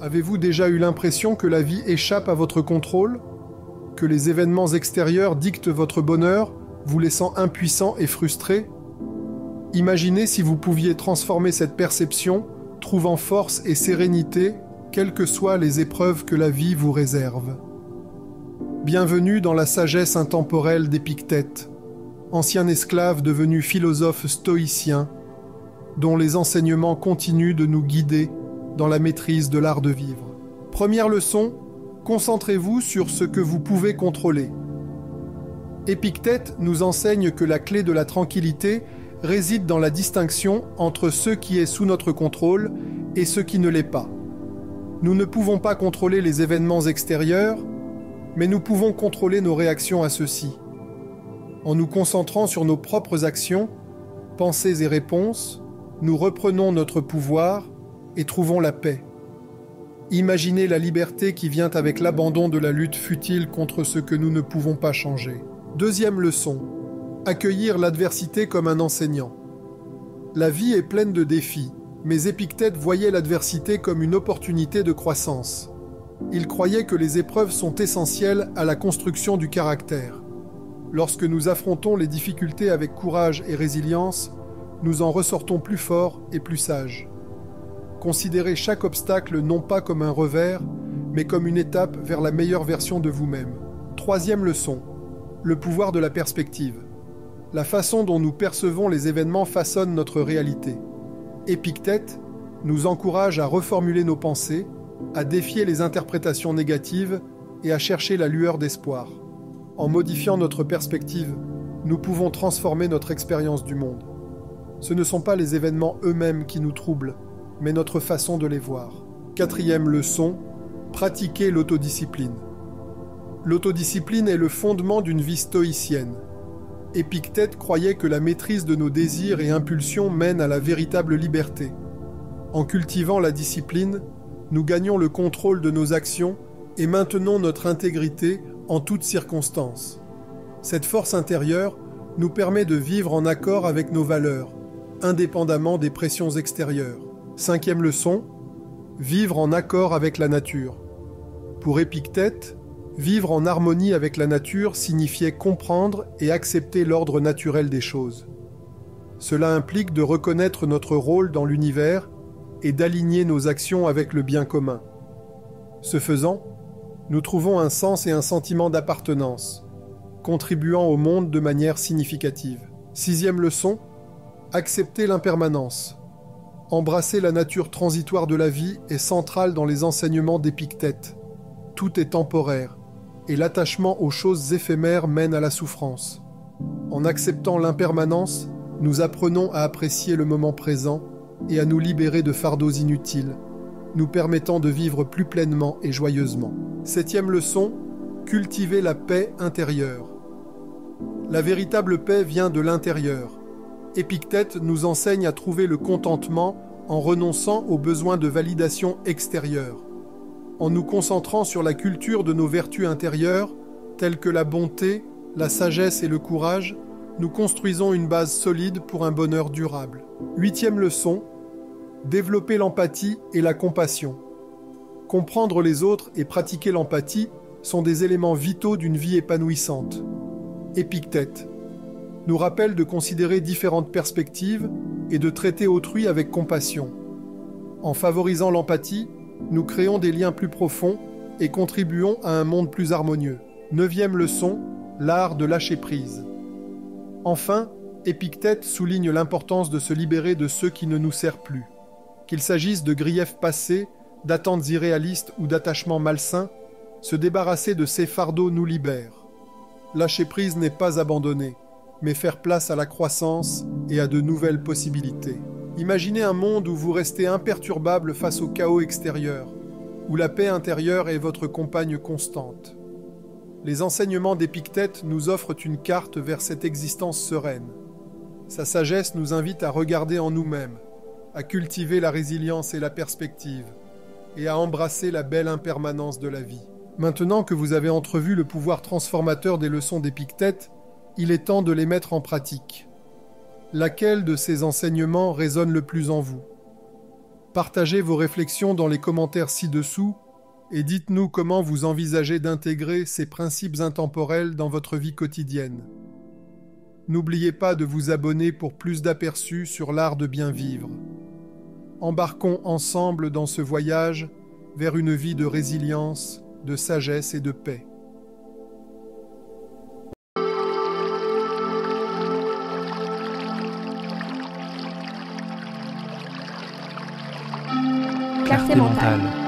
Avez-vous déjà eu l'impression que la vie échappe à votre contrôle? Que les événements extérieurs dictent votre bonheur, vous laissant impuissant et frustré? Imaginez si vous pouviez transformer cette perception, trouvant force et sérénité, quelles que soient les épreuves que la vie vous réserve. Bienvenue dans la sagesse intemporelle d'Épictète, ancien esclave devenu philosophe stoïcien, dont les enseignements continuent de nous guider dans la maîtrise de l'art de vivre. Première leçon, concentrez-vous sur ce que vous pouvez contrôler. Épictète nous enseigne que la clé de la tranquillité réside dans la distinction entre ce qui est sous notre contrôle et ce qui ne l'est pas. Nous ne pouvons pas contrôler les événements extérieurs, mais nous pouvons contrôler nos réactions à ceux-ci. En nous concentrant sur nos propres actions, pensées et réponses, nous reprenons notre pouvoir et trouvons la paix. Imaginez la liberté qui vient avec l'abandon de la lutte futile contre ce que nous ne pouvons pas changer. Deuxième leçon, accueillir l'adversité comme un enseignant. La vie est pleine de défis, mais Épictète voyait l'adversité comme une opportunité de croissance. Il croyait que les épreuves sont essentielles à la construction du caractère. Lorsque nous affrontons les difficultés avec courage et résilience, nous en ressortons plus forts et plus sages. Considérez chaque obstacle non pas comme un revers, mais comme une étape vers la meilleure version de vous-même. Troisième leçon, le pouvoir de la perspective. La façon dont nous percevons les événements façonne notre réalité. Épictète nous encourage à reformuler nos pensées, à défier les interprétations négatives et à chercher la lueur d'espoir. En modifiant notre perspective, nous pouvons transformer notre expérience du monde. Ce ne sont pas les événements eux-mêmes qui nous troublent, mais notre façon de les voir. Quatrième leçon, pratiquer l'autodiscipline. L'autodiscipline est le fondement d'une vie stoïcienne. Épictète croyait que la maîtrise de nos désirs et impulsions mène à la véritable liberté. En cultivant la discipline, nous gagnons le contrôle de nos actions et maintenons notre intégrité en toutes circonstances. Cette force intérieure nous permet de vivre en accord avec nos valeurs, indépendamment des pressions extérieures. Cinquième leçon, vivre en accord avec la nature. Pour Épictète, vivre en harmonie avec la nature signifiait comprendre et accepter l'ordre naturel des choses. Cela implique de reconnaître notre rôle dans l'univers et d'aligner nos actions avec le bien commun. Ce faisant, nous trouvons un sens et un sentiment d'appartenance, contribuant au monde de manière significative. Sixième leçon, accepter l'impermanence. Embrasser la nature transitoire de la vie est central dans les enseignements d'Épictète. Tout est temporaire, et l'attachement aux choses éphémères mène à la souffrance. En acceptant l'impermanence, nous apprenons à apprécier le moment présent et à nous libérer de fardeaux inutiles, nous permettant de vivre plus pleinement et joyeusement. Septième leçon, cultiver la paix intérieure. La véritable paix vient de l'intérieur. Épictète nous enseigne à trouver le contentement en renonçant aux besoins de validation extérieure. En nous concentrant sur la culture de nos vertus intérieures, telles que la bonté, la sagesse et le courage, nous construisons une base solide pour un bonheur durable. Huitième leçon, développer l'empathie et la compassion. Comprendre les autres et pratiquer l'empathie sont des éléments vitaux d'une vie épanouissante. Épictète nous rappelle de considérer différentes perspectives et de traiter autrui avec compassion. En favorisant l'empathie, nous créons des liens plus profonds et contribuons à un monde plus harmonieux. Neuvième leçon, l'art de lâcher prise. Enfin, Épictète souligne l'importance de se libérer de ceux qui ne nous servent plus. Qu'il s'agisse de griefs passés, d'attentes irréalistes ou d'attachements malsains, se débarrasser de ces fardeaux nous libère. Lâcher prise n'est pas abandonner, mais faire place à la croissance et à de nouvelles possibilités. Imaginez un monde où vous restez imperturbable face au chaos extérieur, où la paix intérieure est votre compagne constante. Les enseignements d'Épictète nous offrent une carte vers cette existence sereine. Sa sagesse nous invite à regarder en nous-mêmes, à cultiver la résilience et la perspective, et à embrasser la belle impermanence de la vie. Maintenant que vous avez entrevu le pouvoir transformateur des leçons d'Épictète, il est temps de les mettre en pratique. Laquelle de ces enseignements résonne le plus en vous? Partagez vos réflexions dans les commentaires ci-dessous et dites-nous comment vous envisagez d'intégrer ces principes intemporels dans votre vie quotidienne. N'oubliez pas de vous abonner pour plus d'aperçus sur l'art de bien vivre. Embarquons ensemble dans ce voyage vers une vie de résilience, de sagesse et de paix. Clarté mentale.